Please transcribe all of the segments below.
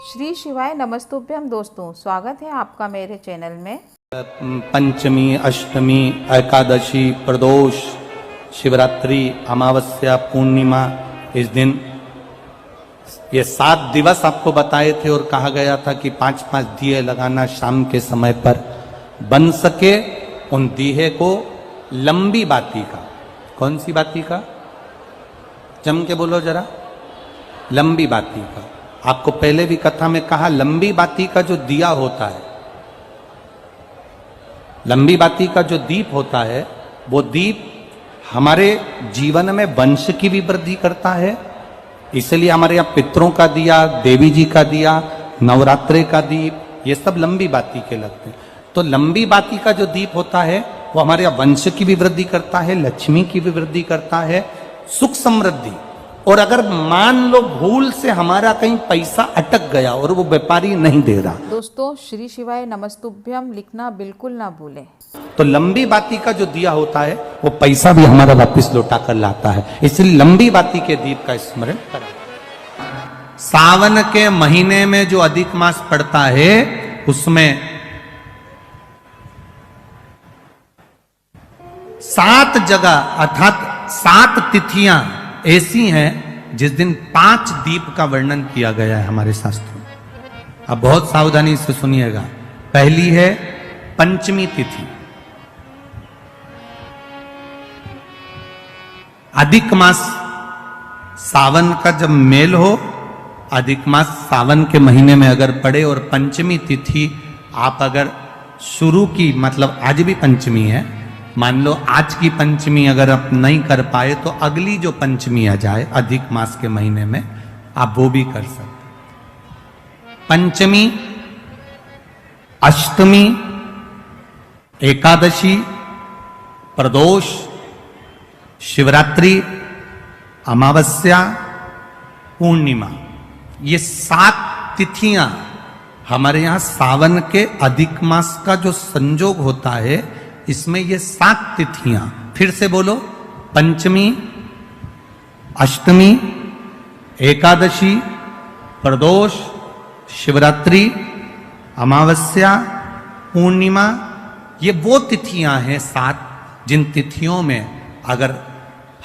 श्री शिवाय नमस्तुभ्यम दोस्तों, स्वागत है आपका मेरे चैनल में। पंचमी, अष्टमी, एकादशी, प्रदोष, शिवरात्रि, अमावस्या, पूर्णिमा, इस दिन ये 7 दिवस आपको बताए थे और कहा गया था कि 5-5 दिए लगाना शाम के समय पर। बन सके उन दिए को लंबी बाती का, कौन सी बाती का, जम के बोलो जरा, लंबी बाती का। आपको पहले भी कथा में कहा, लंबी बाती का जो दिया होता है, लंबी बाती का जो दीप होता है, वो दीप हमारे जीवन में वंश की भी वृद्धि करता है। इसलिए हमारे यहाँ पितरों का दिया, देवी जी का दिया, नवरात्रे का दीप, ये सब लंबी बाती के लगते हैं। तो लंबी बाती का जो दीप होता है वो हमारे यहाँ वंश की भी वृद्धि करता है, लक्ष्मी की भी वृद्धि करता है, सुख समृद्धि। और अगर मान लो भूल से हमारा कहीं पैसा अटक गया और वो व्यापारी नहीं दे रहा, दोस्तों श्री शिवाय नमस्तुभ्यम लिखना बिल्कुल ना भूलें। तो लंबी बाती का जो दिया होता है वो पैसा भी हमारा वापस लौटा कर लाता है। इसलिए लंबी बाती के दीप का स्मरण करा। सावन के महीने में जो अधिक मास पड़ता है उसमें 7 जगह अर्थात 7 तिथियां ऐसी हैं जिस दिन 5 दीप का वर्णन किया गया है हमारे शास्त्रों में। अब बहुत सावधानी से सुनिएगा। पहली है पंचमी तिथि। अधिक मास सावन का जब मेल हो, अधिक मास सावन के महीने में अगर पड़े और पंचमी तिथि आप अगर शुरू की, मतलब आज भी पंचमी है, मान लो आज की पंचमी अगर आप नहीं कर पाए तो अगली जो पंचमी आ जाए अधिक मास के महीने में, आप वो भी कर सकते। पंचमी, अष्टमी, एकादशी, प्रदोष, शिवरात्रि, अमावस्या, पूर्णिमा, ये 7 तिथियां हमारे यहां सावन के अधिक मास का जो संजोग होता है, इसमें ये 7 तिथियां, फिर से बोलो, पंचमी, अष्टमी, एकादशी, प्रदोष, शिवरात्रि, अमावस्या, पूर्णिमा, ये वो तिथियां हैं 7 जिन तिथियों में अगर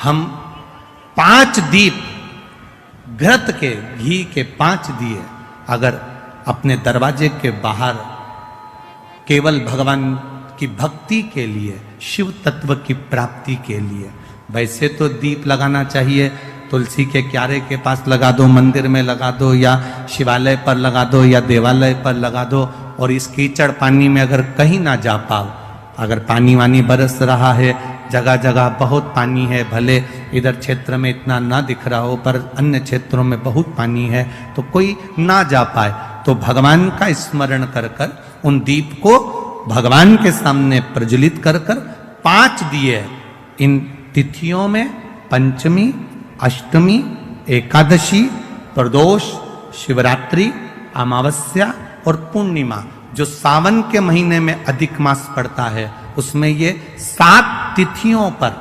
हम 5 दीप घृत के, घी के 5 दिए अगर अपने दरवाजे के बाहर केवल भगवान की भक्ति के लिए, शिव तत्व की प्राप्ति के लिए, वैसे तो दीप लगाना चाहिए, तुलसी के क्यारे के पास लगा दो, मंदिर में लगा दो, या शिवालय पर लगा दो, या देवालय पर लगा दो। और इस कीचड़ पानी में अगर कहीं ना जा पाओ, अगर पानी वानी बरस रहा है, जगह जगह बहुत पानी है, भले इधर क्षेत्र में इतना ना दिख रहा हो पर अन्य क्षेत्रों में बहुत पानी है, तो कोई ना जा पाए तो भगवान का स्मरण कर कर उन दीप को भगवान के सामने प्रज्वलित कर कर 5 दिए इन तिथियों में, पंचमी, अष्टमी, एकादशी, प्रदोष, शिवरात्रि, अमावस्या और पूर्णिमा, जो सावन के महीने में अधिक मास पड़ता है, उसमें ये 7 तिथियों पर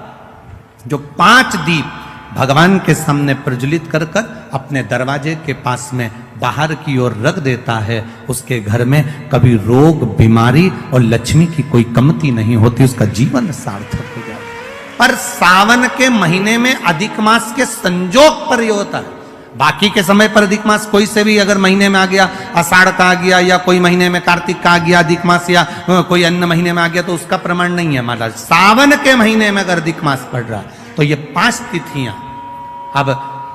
जो 5 दीप भगवान के सामने प्रज्वलित कर कर अपने दरवाजे के पास में बाहर की ओर रख देता है, उसके घर में कभी रोग, बीमारी और लक्ष्मी की कोई कमती नहीं होती, उसका जीवन सार्थक हो जाता है। पर सावन के महीने में अधिक मास के संजोग पर यह होता है। बाकी के समय पर अधिक मास कोई से भी अगर महीने में आ गया, आषाढ़ का आ गया, या कोई महीने में कार्तिक का आ गया अधिक मास, या कोई अन्य महीने में आ गया, तो उसका प्रमाण नहीं है महाराज। सावन के महीने में अगर अधिक मास पड़ रहा है तो ये 5 तिथियां। अब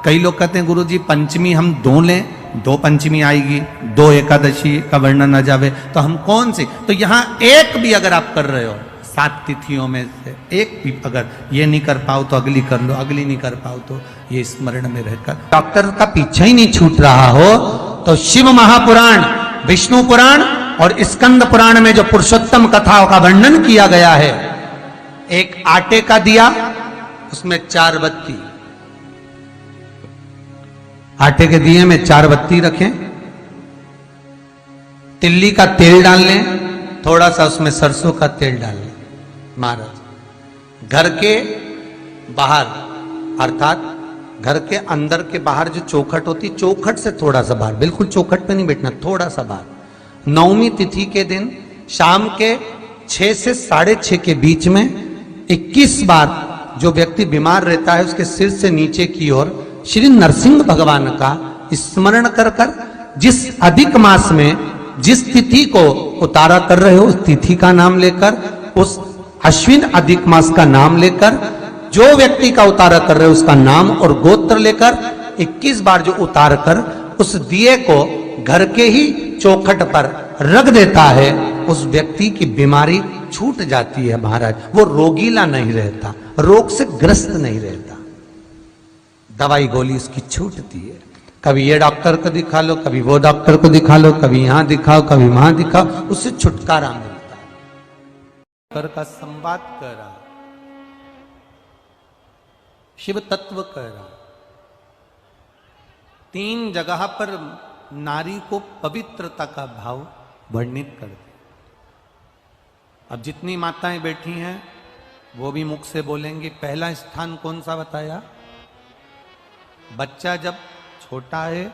कई लोग कहते हैं गुरुजी पंचमी हम 2 लें, 2 पंचमी आएगी, 2 एकादशी का वर्णन आ जावे, तो हम कौन सी? तो यहां एक भी अगर आप कर रहे हो 7 तिथियों में से एक भी अगर ये नहीं कर पाओ तो अगली कर लो, अगली नहीं कर पाओ तो ये स्मरण में रहकर डॉक्टर का पीछा ही नहीं छूट रहा हो, तो शिव महापुराण, विष्णु पुराण और स्कंद पुराण में जो पुरुषोत्तम कथाओं का वर्णन किया गया है, एक आटे का दिया, उसमें 4 बत्ती, आटे के दिए में 4 बत्ती रखें, तिल्ली का तेल डाल लें, थोड़ा सा उसमें सरसों का तेल डाल लें। महाराज घर के बाहर अर्थात घर के अंदर के बाहर जो चौखट होती, चौखट से थोड़ा सा बाहर, बिल्कुल चौखट पे नहीं बैठना, थोड़ा सा बाहर। नवमी तिथि के दिन शाम के 6 से 6:30 के बीच में 21 बार जो व्यक्ति बीमार रहता है उसके सिर से नीचे की ओर श्री नरसिंह भगवान का स्मरण कर कर, जिस अधिक मास में जिस तिथि को उतारा कर रहे हो उस तिथि का नाम लेकर, उस अश्विन अधिक मास का नाम लेकर, जो व्यक्ति का उतारा कर रहे हो उसका नाम और गोत्र लेकर 21 बार जो उतार कर उस दिए को घर के ही चौखट पर रख देता है, उस व्यक्ति की बीमारी छूट जाती है महाराज। वो रोगीला नहीं रहता, रोग से ग्रस्त नहीं रहता, दवाई गोली उसकी छूटती है। कभी ये डॉक्टर को दिखा लो, कभी वो डॉक्टर को दिखा लो, कभी यहां दिखाओ, कभी वहां दिखाओ, उससे छुटकारा मिलता है। कर का संवाद कर रहा, शिव तत्व कर रहा, 3 जगह पर नारी को पवित्रता का भाव वर्णित कर दिया। अब जितनी माताएं बैठी हैं वो भी मुख से बोलेंगे। पहला स्थान कौन सा बताया? बच्चा जब छोटा है,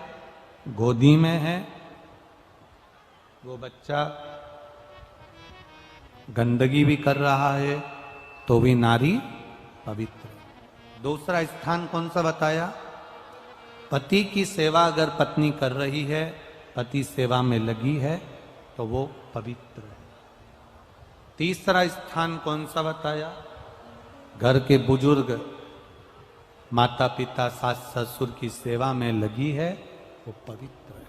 गोदी में है, वो बच्चा गंदगी भी कर रहा है तो भी नारी पवित्र। दूसरा स्थान कौन सा बताया? पति की सेवा अगर पत्नी कर रही है, पति सेवा में लगी है तो वो पवित्र है। तीसरा स्थान कौन सा बताया? घर के बुजुर्ग माता पिता सास ससुर की सेवा में लगी है, वो पवित्र है।